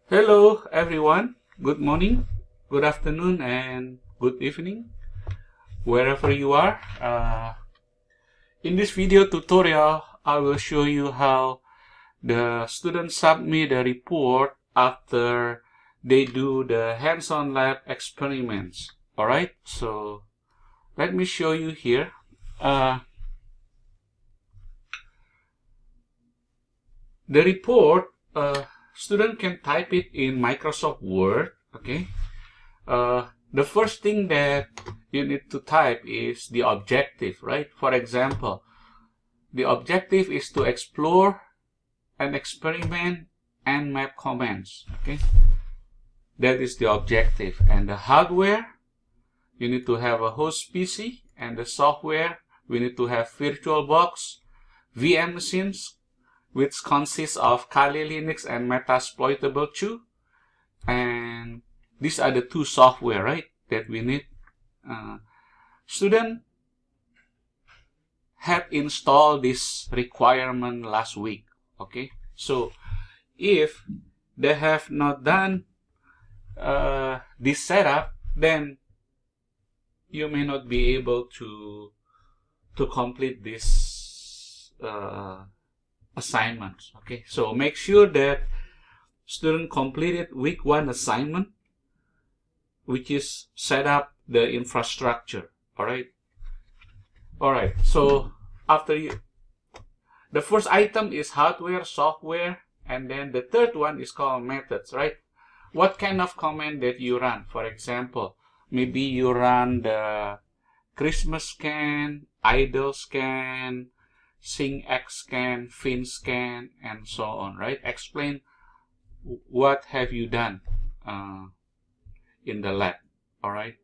Hello everyone, good morning, good afternoon and good evening wherever you are. In this video tutorial, I will show you how the students submit a report after they do the hands-on lab experiments. Alright, so let me show you here. The report, student can type it in Microsoft Word, okay? The first thing that you need to type is the objective, right? For example, the objective is to explore an experiment and map comments, okay? That is the objective. And the hardware, you need to have a host PC, and the software, we need to have VirtualBox, VM machines, which consists of Kali Linux and Metasploitable 2. And these are the two software, right, that we need. Student had installed this requirement last week, okay? So if they have not done this setup, then you may not be able to complete this assignments, okay? So make sure that student completed week 1 assignment, which is set up the infrastructure. Alright, so after the first item is hardware, software, and then the third one is called methods, right? What kind of command that you run? For example, maybe you run the Christmas scan, idle scan, SyncX scan, fin scan, and so on, right? Explain what have you done in the lab, all right?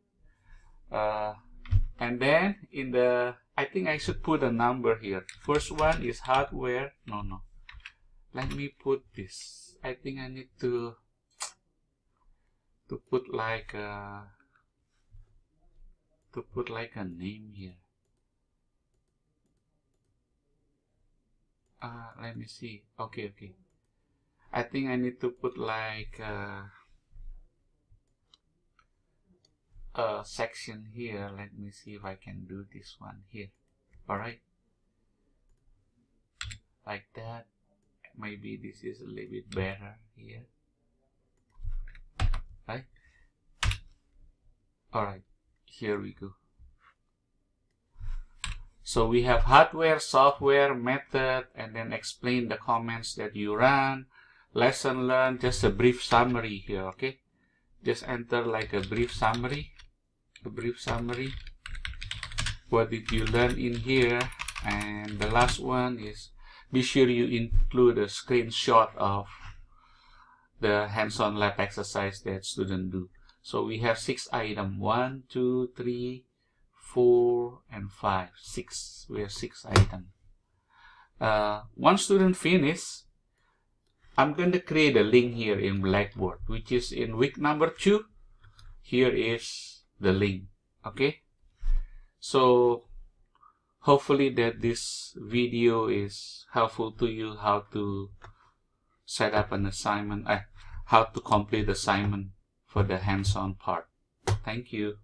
And then in the, I think I should put a number here. First one is hardware. No. Let me put this. I think I need to put like a name here. Let me see. Okay. I think I need to put like a section here. Let me see if I can do this one here. Alright, like that. Maybe this is a little bit better here, right? Alright, here we go. So we have hardware, software, method, and then explain the comments that you run, lesson learned, just a brief summary here, okay? Just enter like a brief summary. What did you learn in here? And the last one is, be sure you include a screenshot of the hands-on lab exercise that students do. So we have 6 items. 1, 2, 3, 4, and 5. 6. We have 6 items. Once student finish, I'm going to create a link here in Blackboard, which is in week number 2. Here is the link, okay? So hopefully that this video is helpful to you, how to set up an assignment, how to complete assignment for the hands-on part. Thank you.